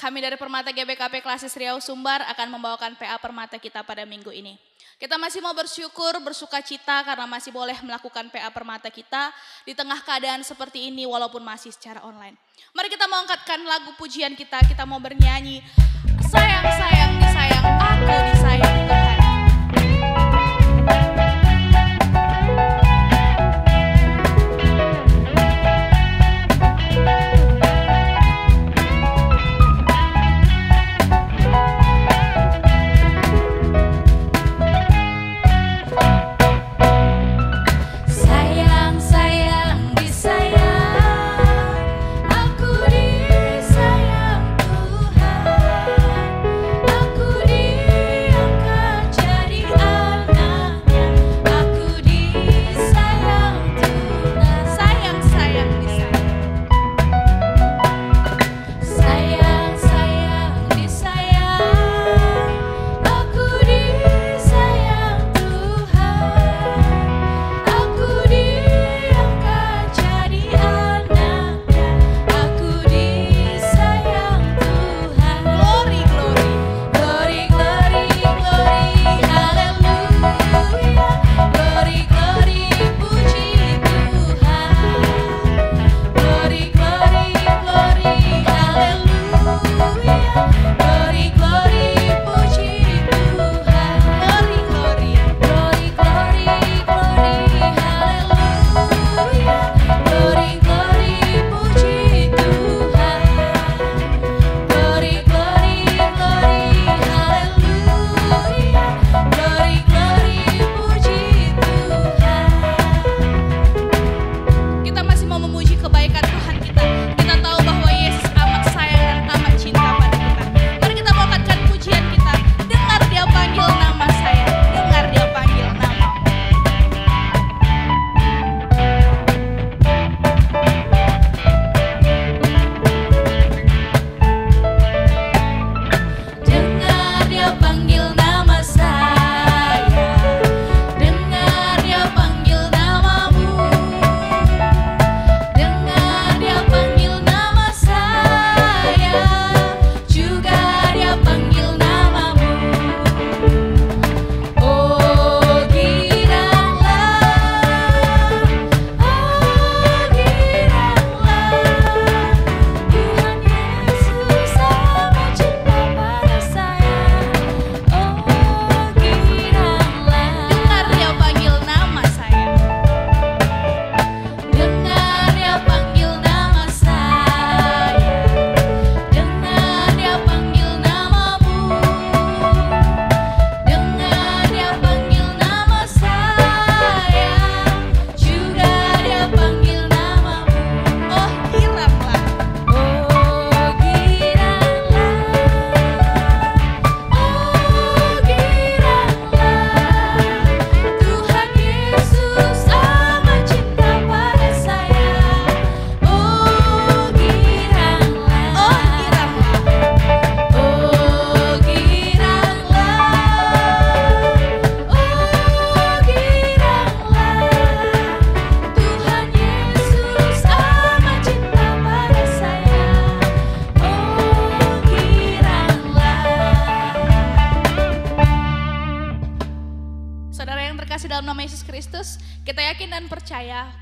Kami dari Permata GBKP Klasis Riau Sumbar akan membawakan PA Permata kita pada minggu ini. Kita masih mau bersyukur, bersuka cita karena masih boleh melakukan PA Permata kita di tengah keadaan seperti ini walaupun masih secara online. Mari kita mau angkatkan lagu pujian kita mau bernyanyi, sayang sayang disayang, aku disayang Tuhan.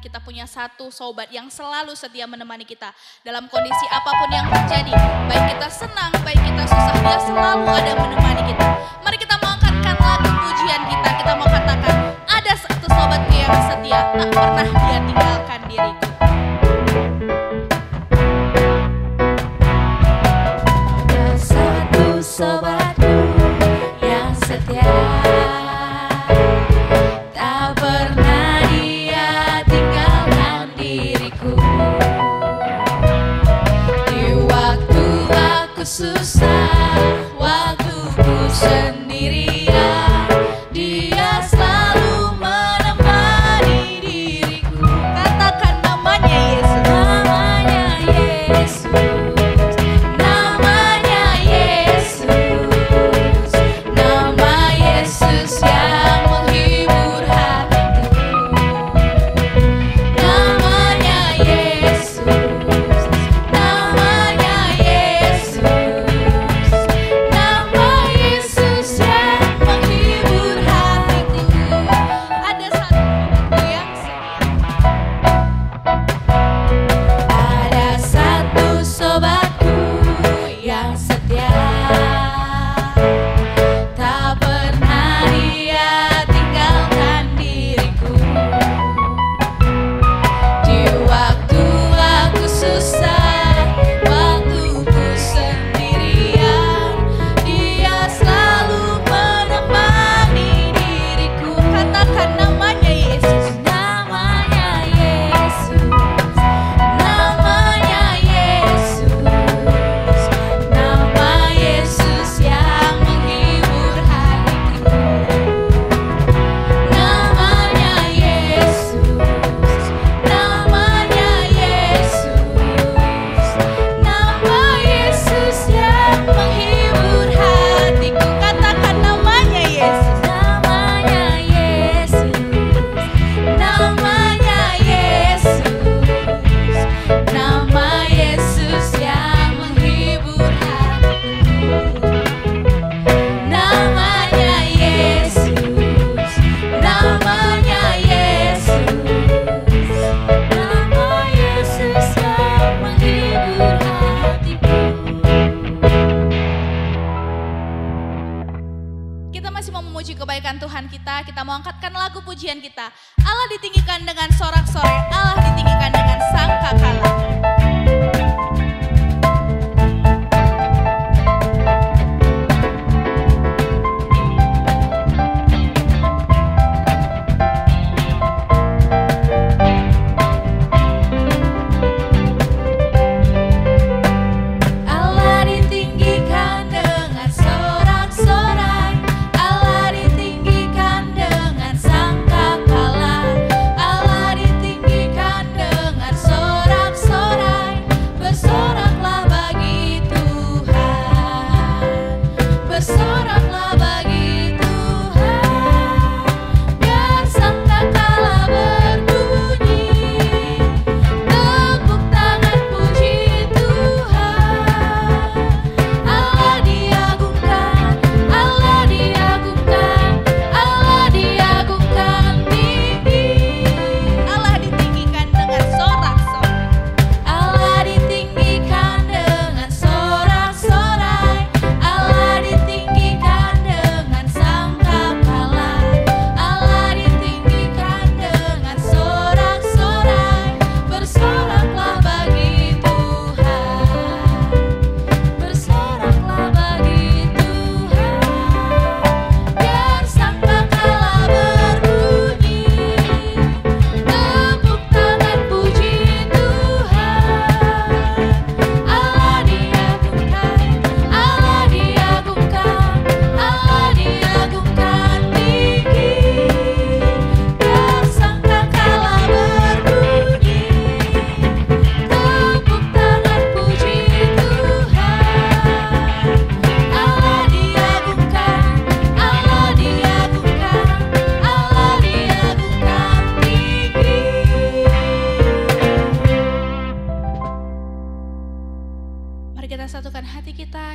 Kita punya satu sobat yang selalu setia menemani kita dalam kondisi apapun yang terjadi. Baik kita senang, baik kita susah, dia selalu ada menemani kita. Mari kita mau angkatkan lagu pujian kita. Kita mau katakan, ada satu sobatku yang setia, tak pernah dia tinggalkan diriku. Ada satu sobatku yang setia, tak pernah dia tinggalkan kebaikan Tuhan kita mau angkatkan lagu pujian kita. Allah ditinggikan dengan sorak-sorai, Allah ditinggikan dengan sangkakala.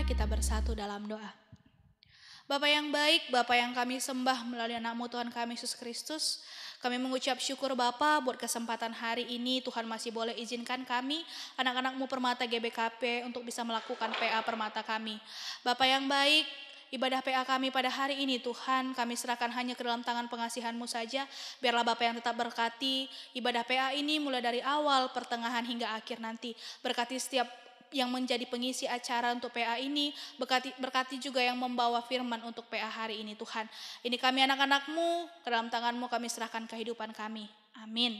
Kita bersatu dalam doa. Bapa yang baik, Bapa yang kami sembah melalui anak-Mu Tuhan kami Yesus Kristus, kami mengucap syukur Bapa buat kesempatan hari ini. Tuhan masih boleh izinkan kami, anak-anak-Mu Permata GBKP, untuk bisa melakukan PA Permata kami. Bapa yang baik, ibadah PA kami pada hari ini Tuhan, kami serahkan hanya ke dalam tangan pengasihan-Mu saja. Biarlah Bapa yang tetap berkati ibadah PA ini mulai dari awal, pertengahan hingga akhir nanti. Berkati setiap yang menjadi pengisi acara untuk PA ini, berkati juga yang membawa firman untuk PA hari ini Tuhan. Ini kami anak-anak-Mu, ke dalam tangan-Mu kami serahkan kehidupan kami. Amin.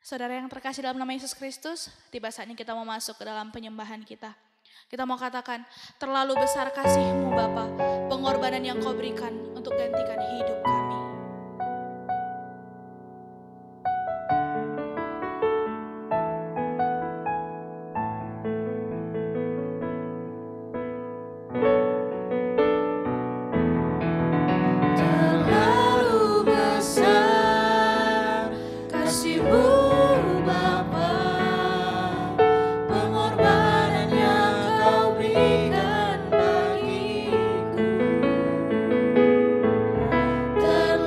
Saudara yang terkasih dalam nama Yesus Kristus, tiba saatnya kita mau masuk ke dalam penyembahan kita. Kita mau katakan, terlalu besar kasih-Mu Bapa, pengorbanan yang Kau berikan untuk gantikan hidup kami. Terlalu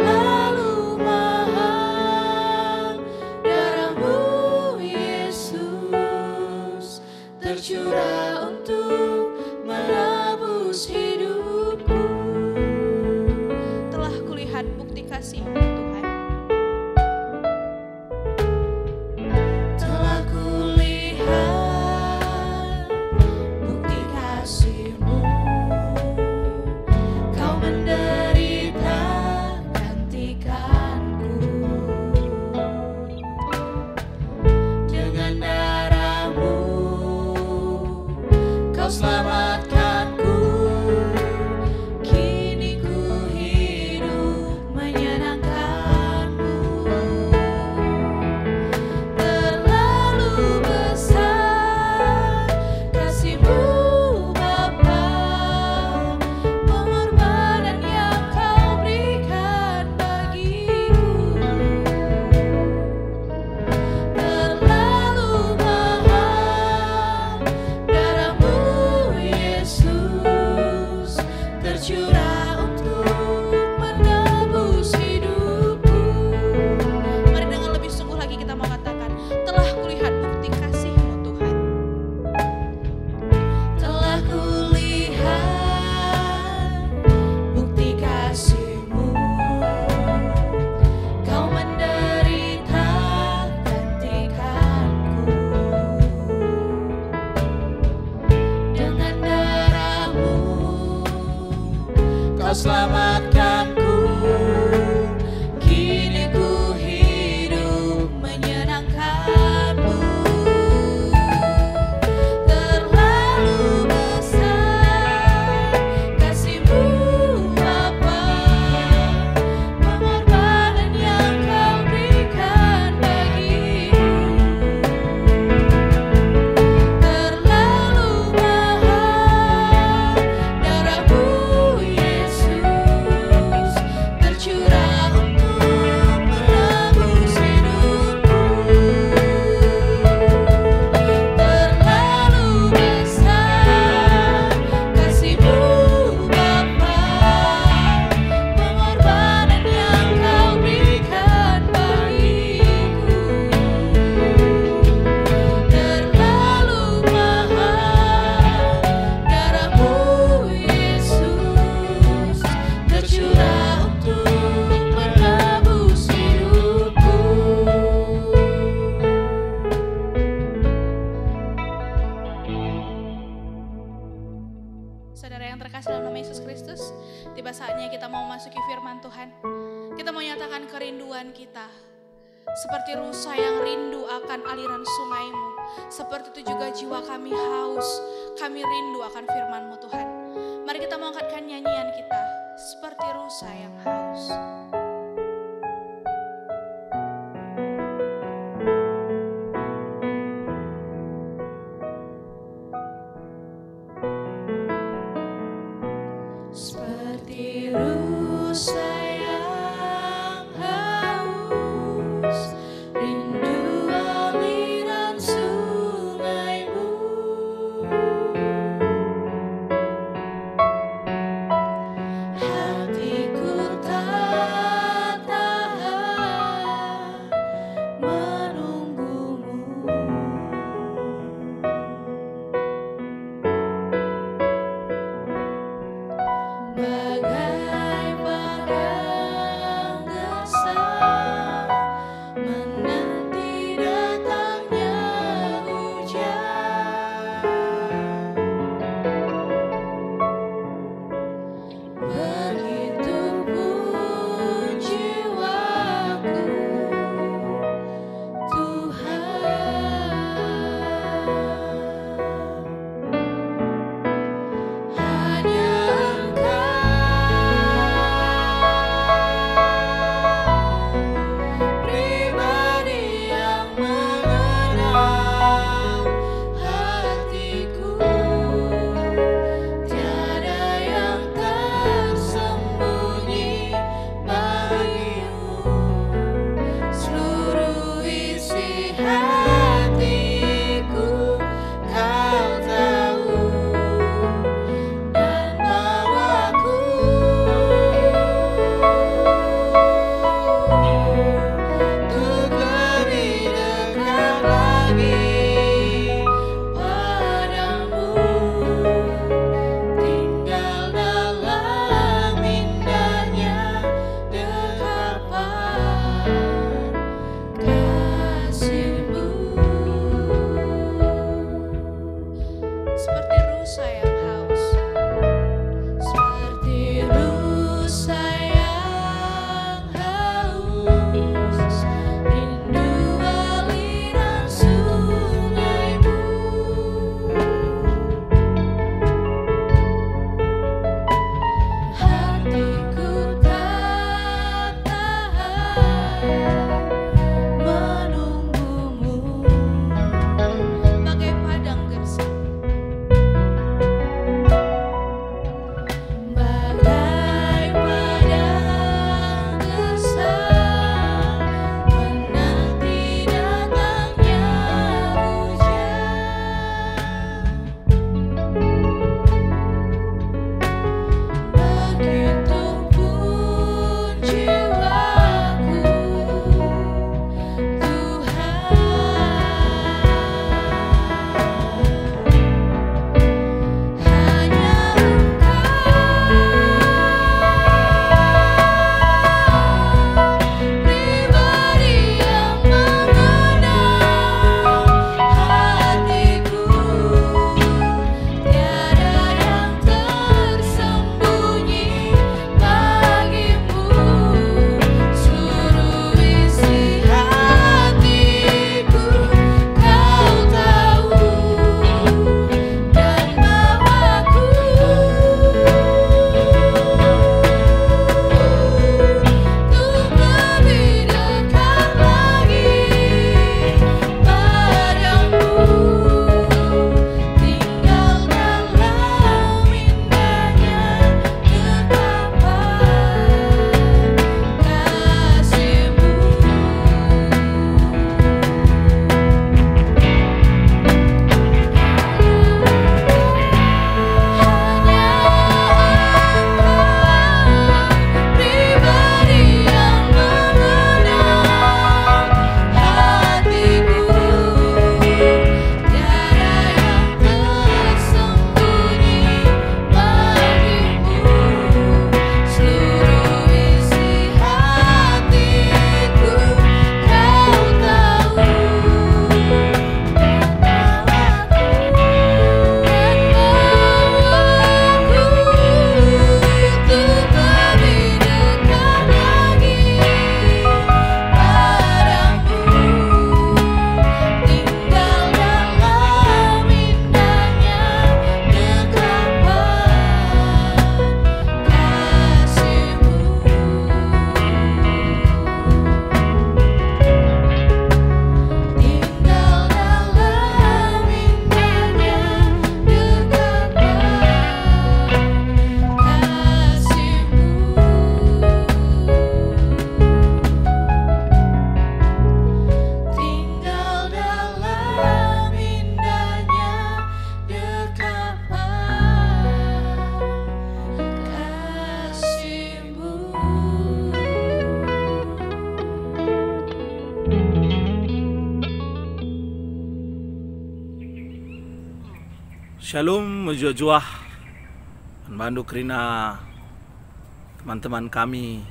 kerinduan kita. Seperti rusa yang rindu akan aliran sungai-Mu, seperti itu juga jiwa kami haus, kami rindu akan firman-Mu Tuhan. Mari kita mengangkatkan nyanyian kita, seperti rusa yang haus. Seperti rusa yang haus, rindu aliran sungai-Mu. Hatiku tak Shalom mujua-juah Bandu kerina teman-teman kami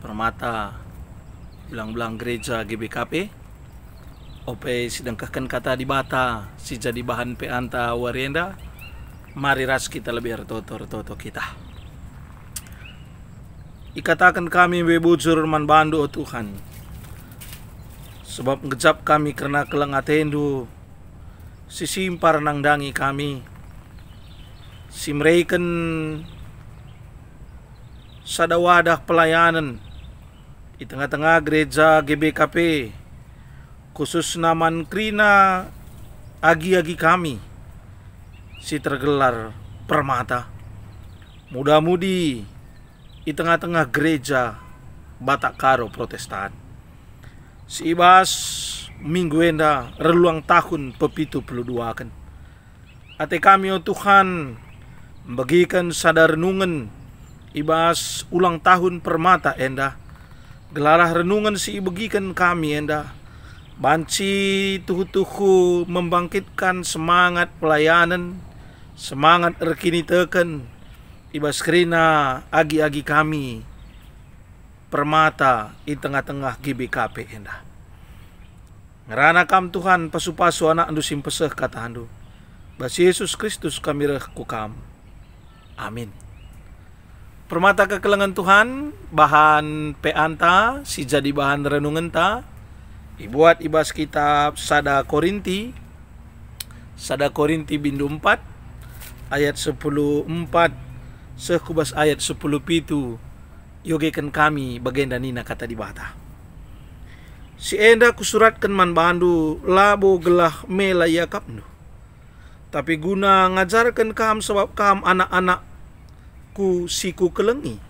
Permata belang-belang gereja GBKP ope sedangkahkan kata di bata si jadi bahan peanta warenda mari ras kita lebih ertoto kita ikatakan kami bebujur man bandu oh Tuhan sebab ngejap kami karena kelang atendu sisimpar nangdangi kami simreiken sadawadah pelayanan di tengah-tengah gereja GBKP khusus naman krina agi-agi kami si tergelar Permata muda-mudi di tengah-tengah gereja Batak Karo Protestan si ibas minggu enda reluang tahun pepitu peluduakan ate kami oh Tuhan bagikan sadar renungan ibas ulang tahun Permata enda gelarah renungan si bagikan kami enda banci tuhu-tuhu membangkitkan semangat pelayanan semangat erkini teken ibas kerina agi-agi kami Permata di tengah-tengah GBKP enda ngerana kam Tuhan pasu-pasu anak andu simpeseh kata andu bas Yesus Kristus kami reh kukam amin. Permata kekelengan Tuhan bahan peanta si jadi bahan renungan ta dibuat ibas kitab Sada Korinti bindu 4 ayat 10:4 sekubas ayat 10 pitu yogekan kami bagenda nina kata di bata si enda kusuratkan man bandu labo gelah melayakapnu tapi guna ngajarkan kam sebab kam anak-anak ku siku kelengi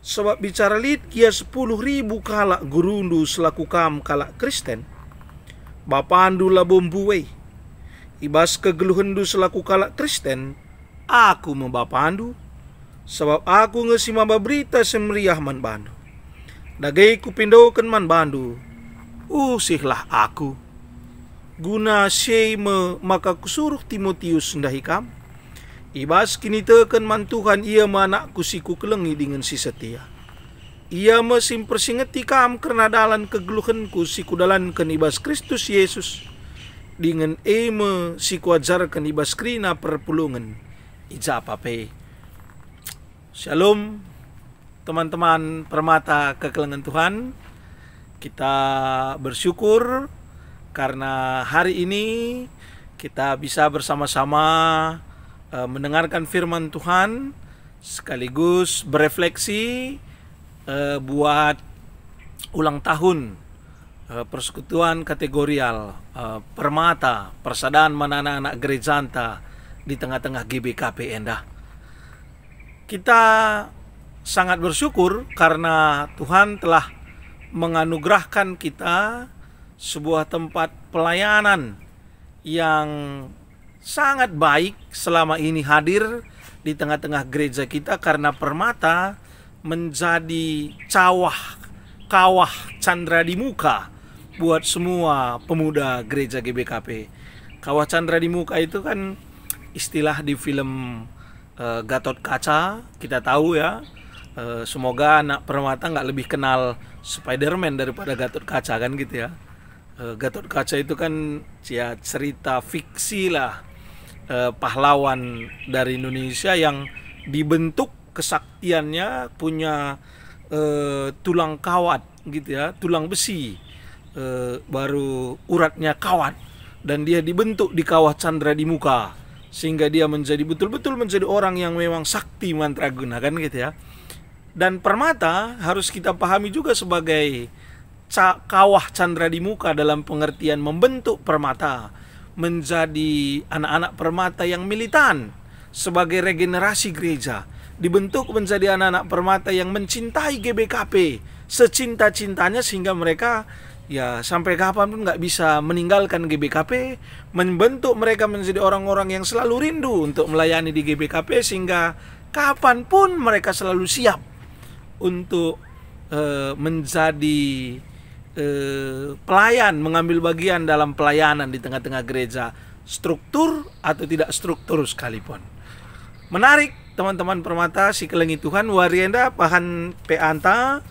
sebab bicara lit kia 10.000 kalak gurundu selaku kam kalak Kristen bapandu labombuwe ibas kegeluhendu selaku kalak Kristen aku membapandu sebab aku ngesima berita semeriah man bandu dagai ku pindokan man bandu usihlah aku guna syeme maka kusuruh Timotius ndahi kam ibas kini teken man Tuhan ia manakku siku kelengi dengan si setia ia mesim persingeti kam karena dalan kegeluhanku siku dalankan ibas Kristus Yesus dengan eme siku ajarkan ibas krina perpulungan ijapape. Shalom teman-teman Permata kekelengan Tuhan, kita bersyukur karena hari ini kita bisa bersama-sama mendengarkan firman Tuhan sekaligus berefleksi buat ulang tahun persekutuan kategorial Permata Persadaran Anak-anak Gerejanta di tengah-tengah GBKP Endah. Kita sangat bersyukur karena Tuhan telah menganugerahkan kita sebuah tempat pelayanan yang sangat baik selama ini hadir di tengah-tengah gereja kita karena Permata menjadi kawah candra di muka buat semua pemuda gereja GBKP. Kawah candra di muka itu kan istilah di film Gatot Kaca, kita tahu ya. Semoga anak Permata nggak lebih kenal Spider-Man daripada Gatot Kaca kan gitu ya. Gatot Kaca itu kan ya cerita fiksi lah, pahlawan dari Indonesia yang dibentuk kesaktiannya punya tulang kawat gitu ya, tulang besi, baru uratnya kawat dan dia dibentuk di kawah candra di muka sehingga dia menjadi betul-betul menjadi orang yang memang sakti mantraguna kan gitu ya. Dan Permata harus kita pahami juga sebagai kawah candra di muka dalam pengertian membentuk Permata menjadi anak-anak Permata yang militan sebagai regenerasi gereja, dibentuk menjadi anak-anak Permata yang mencintai GBKP secinta-cintanya sehingga mereka ya sampai kapanpun nggak bisa meninggalkan GBKP, membentuk mereka menjadi orang-orang yang selalu rindu untuk melayani di GBKP sehingga kapanpun mereka selalu siap untuk menjadi pelayan, mengambil bagian dalam pelayanan di tengah-tengah gereja. Struktur atau tidak struktur sekalipun. Menarik teman-teman permata si kelengi Tuhan warienda pahan peanta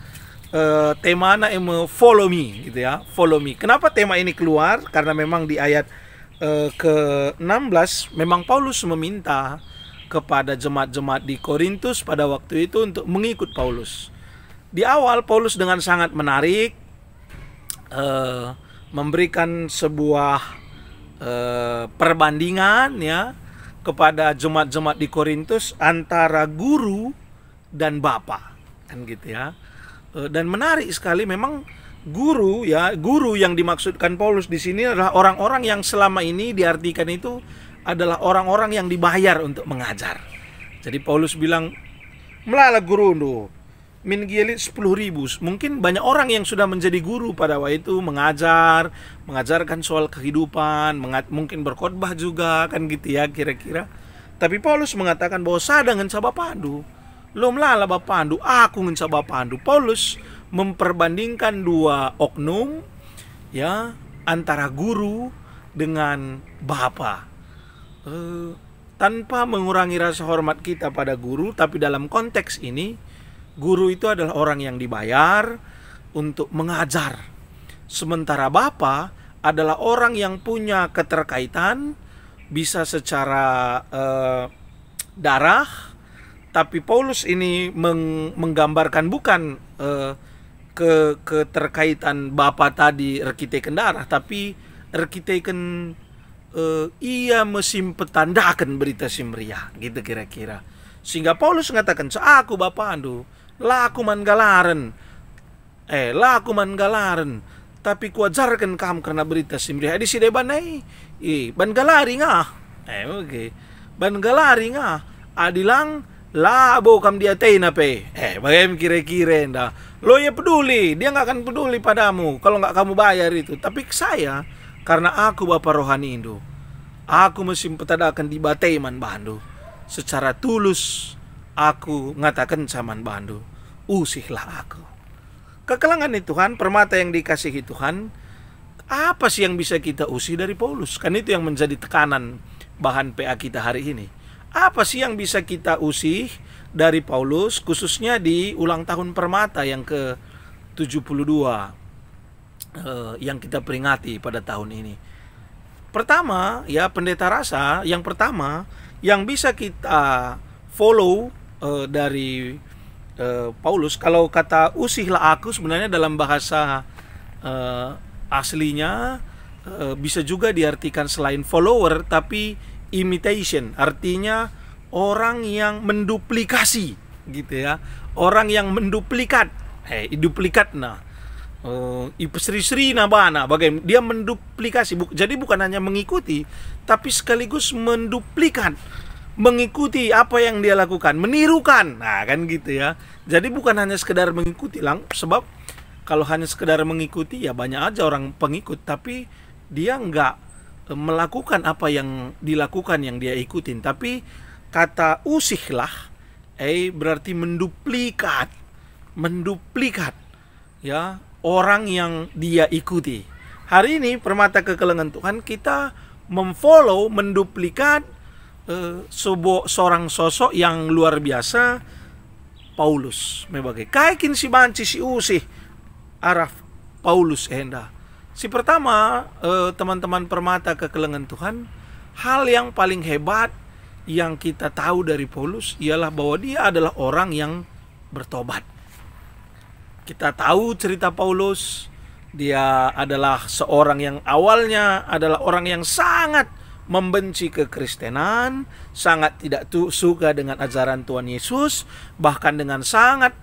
tema na follow me gitu ya, follow me. Kenapa tema ini keluar? Karena memang di ayat ke-16 memang Paulus meminta kepada jemaat-jemaat di Korintus pada waktu itu untuk mengikut Paulus. Di awal Paulus dengan sangat menarik memberikan sebuah perbandingan ya kepada jemaat-jemaat di Korintus antara guru dan bapa, kan gitu ya. Dan menarik sekali memang guru ya, guru yang dimaksudkan Paulus di sini adalah orang-orang yang selama ini diartikan itu adalah orang-orang yang dibayar untuk mengajar. Jadi Paulus bilang, melala guru ndo, min gielit 10.000. Mungkin banyak orang yang sudah menjadi guru pada waktu itu, mengajarkan soal kehidupan, mungkin berkhotbah juga, kan gitu ya kira-kira. Tapi Paulus mengatakan bahwa sada ngenca bapandu, lo melala bapandu, aku ngenca bapandu. Paulus memperbandingkan dua oknum ya, antara guru dengan bapa. Tanpa mengurangi rasa hormat kita pada guru, tapi dalam konteks ini guru itu adalah orang yang dibayar untuk mengajar. Sementara bapa adalah orang yang punya keterkaitan, bisa secara darah, tapi Paulus ini menggambarkan bukan keterkaitan bapa tadi rekiteken darah, tapi rekiteken ia mesimpetandakan berita simria, gitu kira-kira. Sehingga Paulus mengatakan, aku bapa andu, laku manggalaran, tapi kuajarkan kamu karena berita simria. Di sini banai, ban galari ngah, oke, ban galari ngah, adilang labo kam dia tena pe, bagaimana kira-kira enda, lo ya peduli, dia nggak akan peduli padamu kalau nggak kamu bayar itu. Tapi saya, karena aku bapa rohani Indo, aku mesimpetadakan di batai man bandu. Secara tulus aku ngatakan saman bandu, usihlah aku. Kekelangan Tuhan, permata yang dikasihi Tuhan, apa sih yang bisa kita usih dari Paulus? Kan itu yang menjadi tekanan bahan PA kita hari ini. Apa sih yang bisa kita usih dari Paulus, khususnya di ulang tahun permata yang ke-72 yang kita peringati pada tahun ini. Pertama, ya pendeta rasa, yang pertama yang bisa kita follow dari Paulus, kalau kata usihlah aku sebenarnya dalam bahasa aslinya bisa juga diartikan selain follower tapi imitation, artinya orang yang menduplikasi gitu ya, orang yang menduplikat, duplikat nah. Sri nabana bagaimana dia menduplikasi, jadi bukan hanya mengikuti tapi sekaligus menduplikat, mengikuti apa yang dia lakukan, menirukan, nah kan gitu ya. Jadi bukan hanya sekedar mengikuti sebab kalau hanya sekedar mengikuti ya banyak aja orang pengikut tapi dia nggak melakukan apa yang dilakukan yang dia ikutin. Tapi kata usihlah berarti menduplikat ya orang yang dia ikuti. Hari ini permata kekelengan Tuhan kita memfollow, menduplikat seorang sosok yang luar biasa, Paulus. Mebagai kaikin si banci si usih araf Paulus enda. Si pertama teman-teman permata kekelengan Tuhan, hal yang paling hebat yang kita tahu dari Paulus ialah bahwa dia adalah orang yang bertobat. Kita tahu cerita Paulus, dia adalah seorang yang awalnya adalah orang yang sangat membenci kekristenan, sangat tidak suka dengan ajaran Tuhan Yesus, bahkan dengan sangat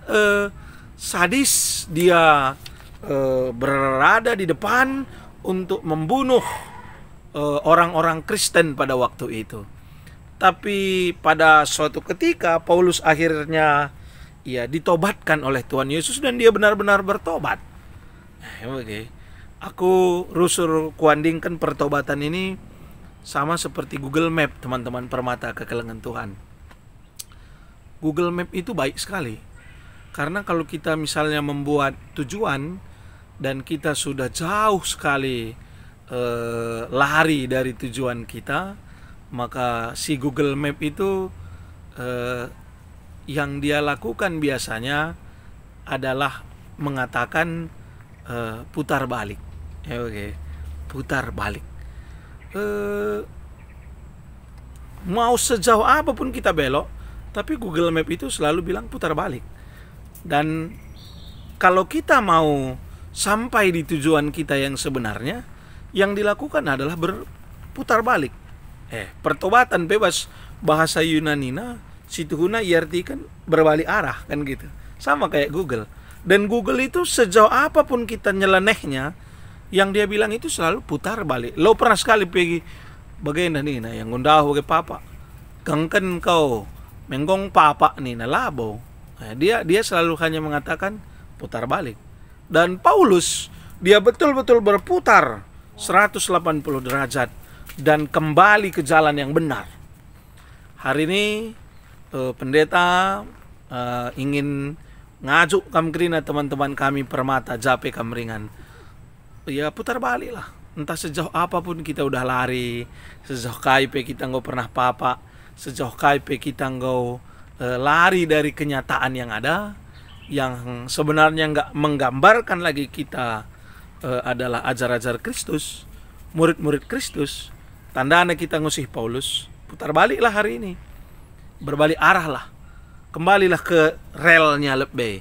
sadis dia berada di depan untuk membunuh orang-orang Kristen pada waktu itu. Tapi pada suatu ketika Paulus akhirnya ditobatkan oleh Tuhan Yesus dan dia benar-benar bertobat. Aku rusur kuandingkan pertobatan ini sama seperti Google Map, teman-teman permata kekelengan Tuhan. Google Map itu baik sekali, karena kalau kita misalnya membuat tujuan dan kita sudah jauh sekali lari dari tujuan kita, Maka si Google Map itu yang dia lakukan biasanya adalah mengatakan putar balik. Oke. Putar balik. Mau sejauh apapun kita belok, tapi Google Map itu selalu bilang putar balik. Dan kalau kita mau sampai di tujuan kita yang sebenarnya, yang dilakukan adalah berputar balik. Pertobatan bebas bahasa Yunanina, situhuna iartikan berbalik arah, kan gitu. Sama kayak Google. Dan Google itu sejauh apapun kita nyelenehnya, yang dia bilang itu selalu putar balik. Lo pernah sekali pergi bagaimana nih yang ngundah ke papa, gangken kau menggong papa nih na labo. Dia selalu hanya mengatakan putar balik. Dan Paulus dia betul-betul berputar 180 derajat dan kembali ke jalan yang benar. Hari ini pendeta ingin ngajuk kamkrina teman-teman kami Permata Jape Kamringan. Ya putar balik lah. Entah sejauh apapun kita udah lari, sejauh KIP kita nggak pernah papa, sejauh KIP kita nggak lari dari kenyataan yang ada, yang sebenarnya nggak menggambarkan lagi kita adalah ajar-ajar Kristus, murid-murid Kristus. Tandanya kita ngusih Paulus, putar baliklah hari ini, berbalik arah lah, kembalilah ke relnya lebih,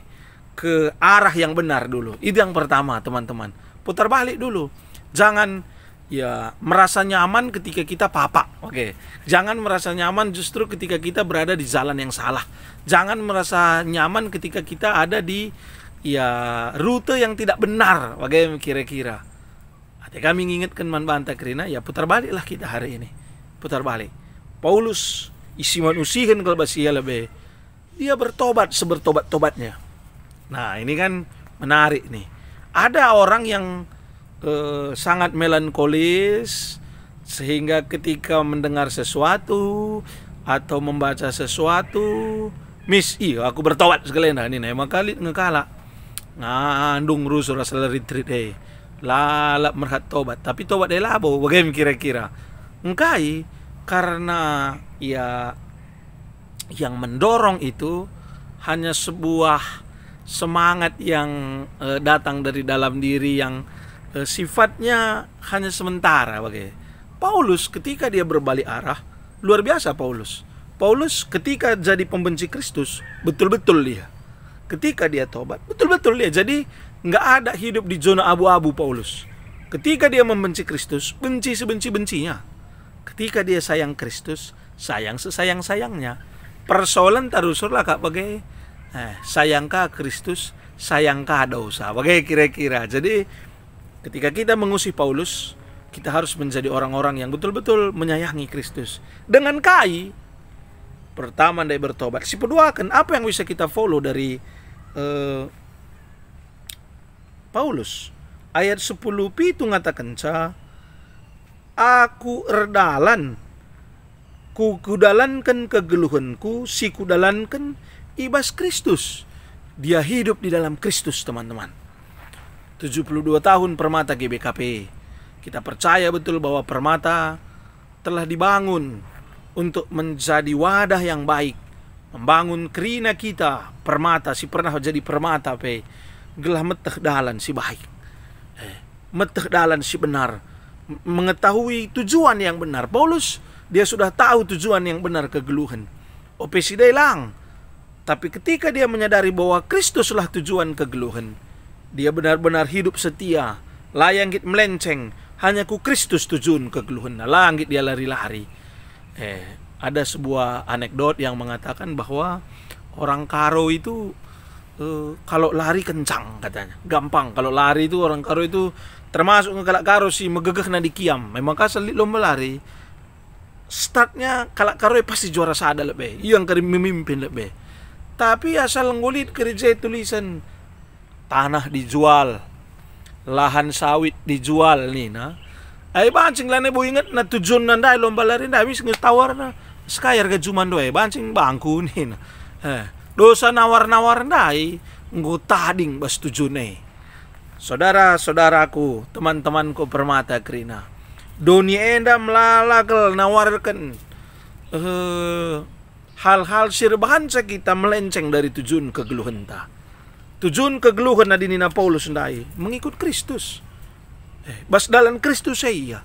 ke arah yang benar dulu. Itu yang pertama teman-teman, putar balik dulu. Jangan ya merasa nyaman ketika kita papa. Oke. Jangan merasa nyaman justru ketika kita berada di jalan yang salah. Jangan merasa nyaman ketika kita ada di ya rute yang tidak benar. Bagaimana kira-kira? Hati kami mengingatkan manbanta kerina ya putar baliklah kita hari ini. Putar balik. Paulus isi manusihin kalau basia lebih. Dia bertobat sebertobat-tobatnya. Nah, ini kan menarik nih. Ada orang yang sangat melankolis sehingga ketika mendengar sesuatu atau membaca sesuatu, aku bertobat sekalian ini emang kali ngekala ngandung rusuh rasa retreat lalap merhat tobat, tapi tobat dia labo. Bagaimana kira-kira? Engkai karena ya yang mendorong itu hanya sebuah semangat yang datang dari dalam diri yang sifatnya hanya sementara. Paulus ketika dia berbalik arah luar biasa. Paulus ketika jadi pembenci Kristus betul-betul dia. Ketika dia tobat betul-betul dia. Jadi nggak ada hidup di zona abu-abu Paulus. Ketika dia membenci Kristus, benci sebenci-bencinya. Ketika dia sayang Kristus, sayang sesayang-sayangnya. Persoalan tarusurlah kak sayangkah Kristus, sayangkah dosa. Kira-kira. Jadi ketika kita mengusih Paulus, kita harus menjadi orang-orang yang betul-betul menyayangi Kristus. Dengan pertama dari bertobat. Si kedua kan apa yang bisa kita follow dari Paulus? Ayat 10 itu ngatakan aku erdalan kudalankan kegeluhanku, si kudalankan ibas Kristus. Dia hidup di dalam Kristus teman-teman. 72 tahun Permata GBKP. Kita percaya betul bahwa Permata telah dibangun untuk menjadi wadah yang baik. Membangun kerina kita. Permata si pernah jadi Permata gelah meteh dalan si baik. Meteh dalan si benar. Mengetahui tujuan yang benar. Paulus dia sudah tahu tujuan yang benar kegeluhan. Opesi lang. Tapi ketika dia menyadari bahwa Kristuslah tujuan kegeluhan, dia benar-benar hidup setia. Layang melenceng. Hanya ku Kristus tujuan kegeluhan. Langit dia lari-lari. Ada sebuah anekdot yang mengatakan bahwa orang Karo itu kalau lari kencang katanya. Gampang. Kalau lari itu orang Karo itu termasuk kalak Karo si megegeh na di kiam. Memang kasih lomba lari. Startnya kalak Karo pasti juara sada lebih. Yang kari memimpin lebih. Tapi asal ngulit kerja tulisan tanah dijual, lahan sawit dijual nih ay bancing lane bo ingat na tujuan nanda lomba lari nda mis tawar na sekaya harga cuman doy bancing bangku nih dosa nawar-nawar ndai nggo tading bas tujuan. Saudara-saudaraku, teman-temanku Permata Krina, Dunia enda melalakal nawarkan hal-hal sirbahan sa kita melenceng dari tujuan kegeluhan ta. Tujuan kegeluhan na dinina Paulus ndai mengikut Kristus. Bas dalam Kristus saya.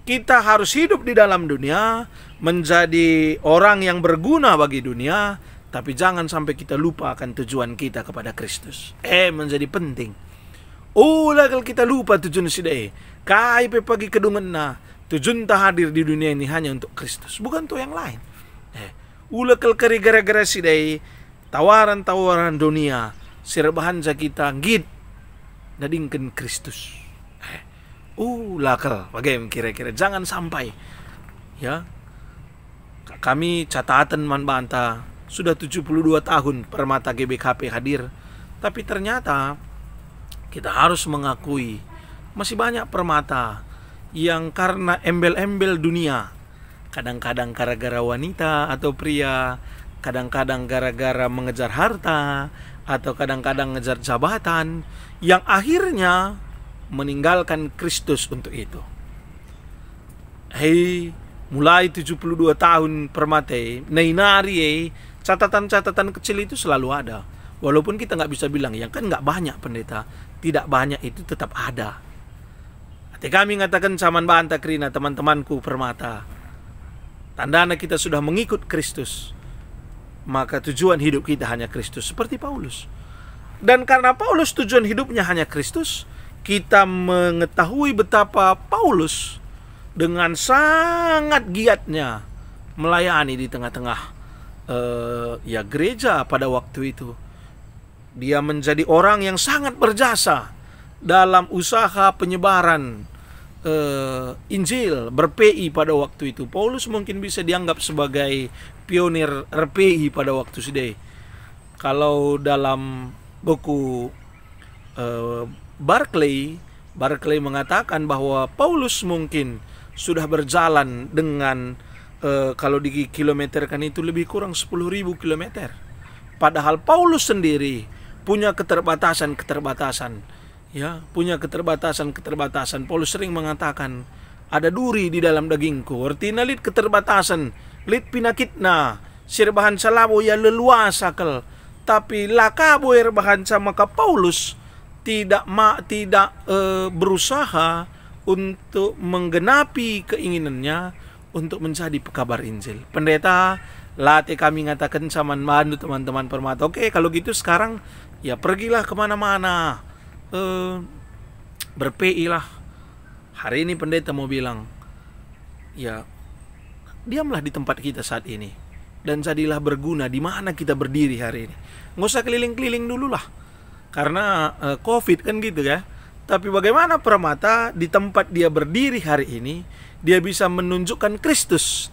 Kita harus hidup di dalam dunia, menjadi orang yang berguna bagi dunia, tapi jangan sampai kita lupa akan tujuan kita kepada Kristus. Menjadi penting. Kalau kita lupa tujuan sidai, kai pe pagi kedungan na, tujuan ta hadir di dunia ini hanya untuk Kristus, bukan untuk yang lain. Ulakal kari gara-gara sidai, tawaran-tawaran dunia, sirbahan sa kita ngid nadingken Kristus. Lakal, bagaimana kira-kira jangan sampai ya. Kami catatan manbanta sudah 72 tahun Permata GBKP hadir, tapi ternyata kita harus mengakui masih banyak permata yang karena embel-embel dunia, kadang-kadang gara-gara wanita atau pria, kadang-kadang gara-gara mengejar harta, atau kadang-kadang mengejar jabatan, yang akhirnya meninggalkan Kristus untuk itu. Mulai 72 tahun Permata, nainari catatan-catatan kecil itu selalu ada. Walaupun kita nggak bisa bilang, yang kan nggak banyak pendeta, tidak banyak itu tetap ada. Hati kami ngatakan caman banta krina teman-temanku Permata, tandanya kita sudah mengikut Kristus, maka tujuan hidup kita hanya Kristus, seperti Paulus. Dan karena Paulus tujuan hidupnya hanya Kristus, kita mengetahui betapa Paulus dengan sangat giatnya melayani di tengah-tengah gereja pada waktu itu. Dia menjadi orang yang sangat berjasa dalam usaha penyebaran Injil ber-PI pada waktu itu. Paulus mungkin bisa dianggap sebagai pionir RPI pada waktu itu. Kalau dalam buku Barclay mengatakan bahwa Paulus mungkin sudah berjalan dengan kalau dikilometerkan itu lebih kurang 10.000 kilometer. Padahal Paulus sendiri punya keterbatasan, ya, punya keterbatasan. Paulus sering mengatakan, ada duri di dalam dagingku. Artinya lit keterbatasan, lit pinakitna, sirbahan salabo ya leluasa kel. Tapi lakabo irbahan sama ka Paulus tidak berusaha untuk menggenapi keinginannya untuk menjadi pekabar Injil. Pendeta, latih kami ngatakan sama mandu teman-teman Permata, oke, kalau gitu sekarang ya pergilah kemana-mana, ber-PI lah. Hari ini pendeta mau bilang, ya diamlah di tempat kita saat ini dan jadilah berguna di mana kita berdiri hari ini. Nggak usah keliling-keliling dulu lah, karena COVID kan gitu ya. Tapi bagaimana Permata di tempat dia berdiri hari ini, dia bisa menunjukkan Kristus.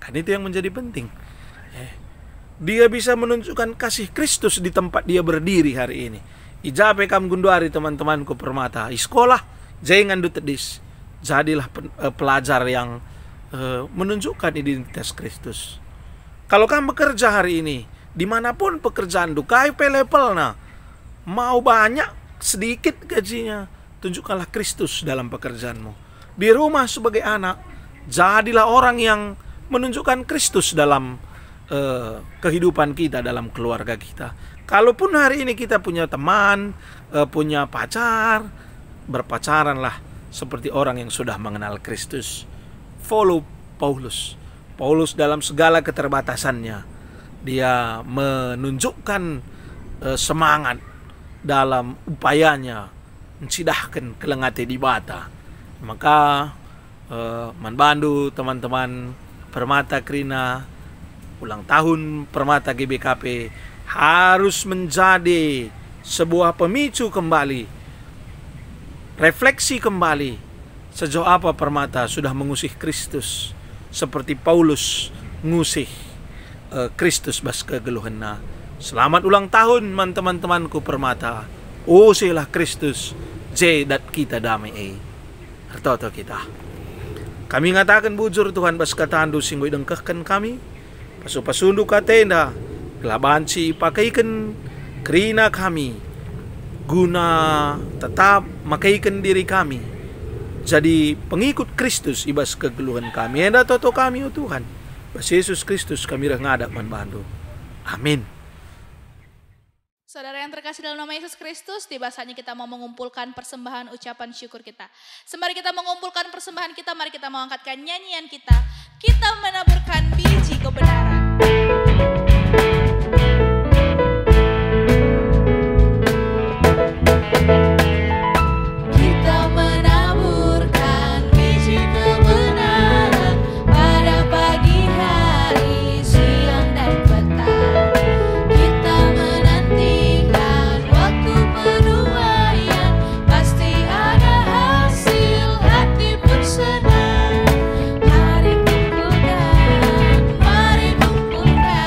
Kan itu yang menjadi penting. Dia bisa menunjukkan kasih Kristus di tempat dia berdiri hari ini. Ijabe kam gunduari teman-temanku Permata, sekolah jangan dutedis. Jadilah pelajar yang menunjukkan identitas Kristus. Kalau kamu bekerja hari ini, dimanapun pekerjaan dukai level nah, mau banyak sedikit gajinya, tunjukkanlah Kristus dalam pekerjaanmu. Di rumah sebagai anak, jadilah orang yang menunjukkan Kristus dalam kehidupan kita, dalam keluarga kita. Kalaupun hari ini kita punya teman, punya pacar, berpacaranlah seperti orang yang sudah mengenal Kristus. Follow Paulus. Paulus dalam segala keterbatasannya, dia menunjukkan semangat dalam upayanya mencidahkan kelengate di bata. Maka manbandu teman-teman Permata Krina, ulang tahun Permata GBKP harus menjadi sebuah pemicu kembali, refleksi kembali sejauh apa Permata sudah mengusih Kristus seperti Paulus ngusih Kristus bas kegeluhanna. Selamat ulang tahun teman-temanku Permata. Usilah Kristus, dat kita damai harta kita. Kami ngatakan bujur Tuhan bas katandu singgoy dengkahkan kami. Pasu-pasundu katenda, kelabanci pakaikan krina kami, guna tetap makaikan diri kami jadi pengikut Kristus ibas kegeluhan kami. Enda toto kami, Tuhan. Bas Yesus Kristus kami rengadak manbandu. Amin. Saudara yang terkasih dalam nama Yesus Kristus, tiba saatnya kita mau mengumpulkan persembahan ucapan syukur kita. Sembari kita mengumpulkan persembahan kita, mari kita mengangkatkan nyanyian kita. Kita menaburkan biji kebenaran. Kita menaburkan biji kebenaran pada pagi hari, siang dan petang. Kita menantikan waktu penuaian, pasti ada hasil, hati pun senang. Mari kumpulkan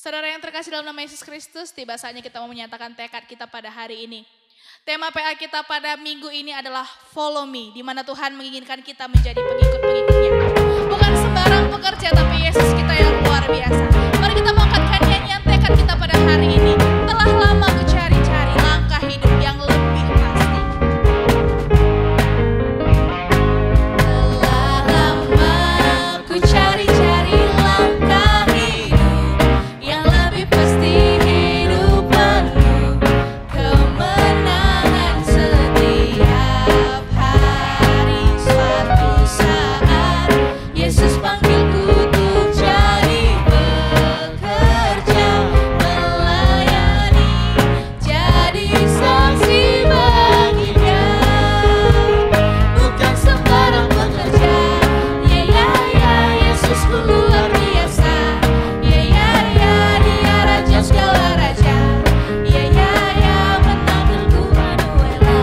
Saudara yang terkasih dalam nama Yesus Kristus, tiba saatnya kita mau menyatakan tekad kita pada hari ini. Tema PA kita pada minggu ini adalah Follow Me, di mana Tuhan menginginkan kita menjadi pengikut-pengikutnya. Bukan sembarang pekerja, tapi Yesus kita yang luar biasa. Mari kita mengangkatkan nyanyian tekad kita pada hari ini. Telah lama ku cari-cari langkah hidup yang lebih pasti. Telah lama ku cari-cari langkah hidup yang lebih pasti, hidup penuh kemenangan setiap hari. Suatu saat Yesus panggilku untuk jadi pekerja, melayani, jadi saksi baginya. Bukan sembarang pekerja, ya Yesusku luar biasa. Ya Dia Raja segala raja. Ya menanggilku Manuela.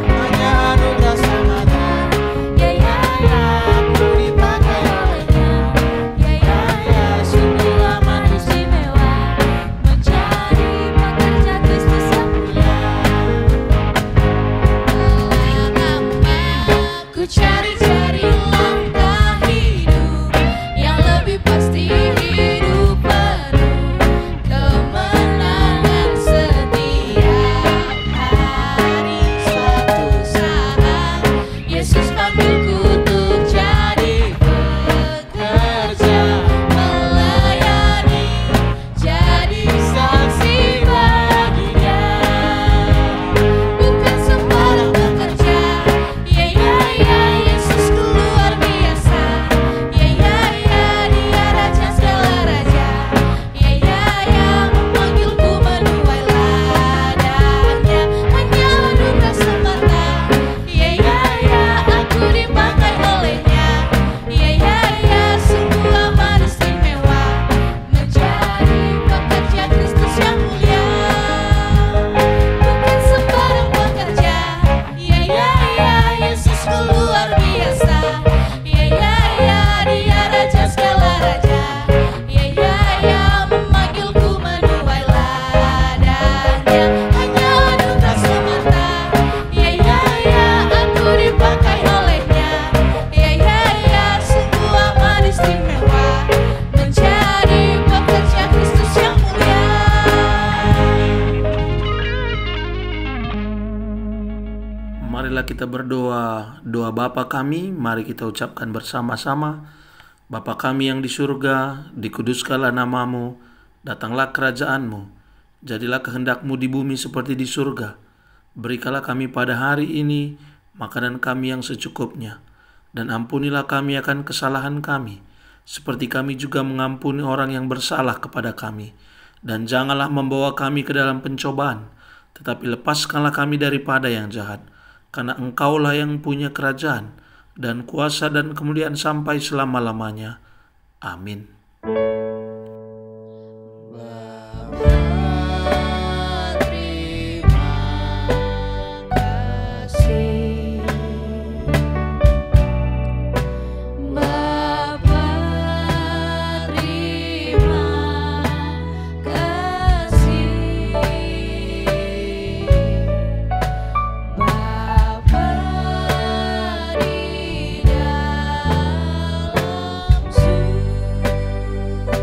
Hanya anugerah semata, Ya aku dipakai olehnya. Ya sungguh amat istimewa menjadi pekerja Kristus yang mulia. Ku cari-cari langkah hidup yang lebih pasti, hidup penuh kemenangan setiap hari. Suatu saat Yesus panggilku untuk jadi pekerja, melayani, jadi saksi baginya. Bukan sembarang pekerja, ya Yesusku luar biasa. Ya Dia Raja segala raja. Ya memanggilku menuai ladangnya. Hanya anugerah semata, ya aku dipakai olehnya. Ya sungguh amat istimewa menjadi pekerja Kristus yang mulia. Bukan sembarang pekerja, ya Yesusku luar biasa. Ya Dia Raja segala raja. Ya memanggilku menuai ladangnya. Hanya anugerah semata, ya aku dipakai olehnya. Ya sungguh amat istimewa menjadi pekerja Kristus yang mulia. Marilah kita berdoa. Doa Bapa kami, mari kita ucapkan bersama-sama. Bapa kami yang di surga, dikuduskanlah namamu, datanglah kerajaanmu, jadilah kehendakmu di bumi seperti di surga. Berikanlah kami pada hari ini makanan kami yang secukupnya, dan ampunilah kami akan kesalahan kami, seperti kami juga mengampuni orang yang bersalah kepada kami. Dan janganlah membawa kami ke dalam pencobaan, tetapi lepaskanlah kami daripada yang jahat. Karena Engkaulah yang punya kerajaan dan kuasa dan kemuliaan sampai selama-lamanya. Amin. Terima kasih Bapa, terima kasih Bapa di dalam surga.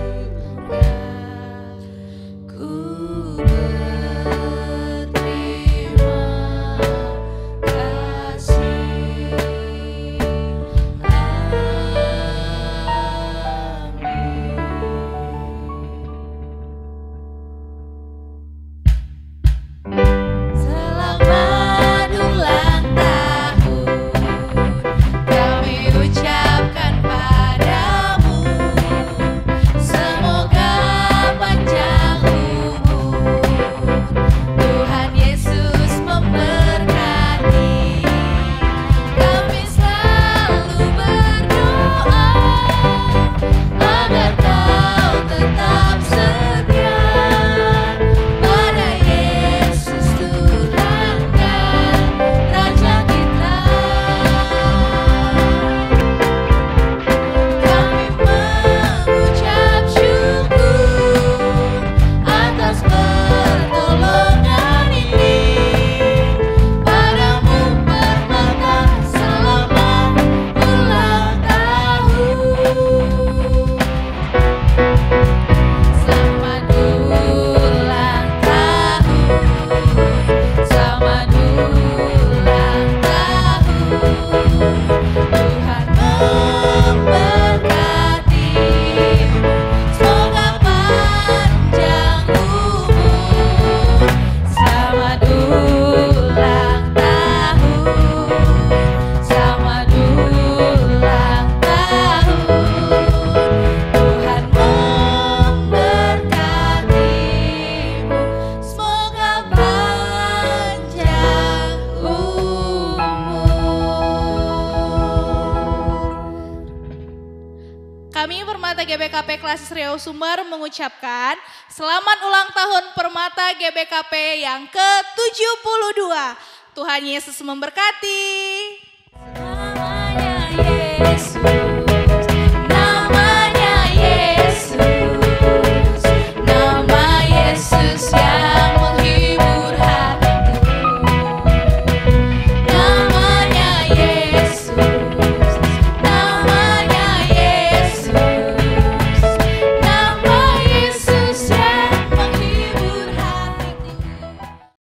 Kami Permata GBKP Klasis Riau Sumbar mengucapkan selamat ulang tahun Permata GBKP yang ke-72. Tuhan Yesus memberkati.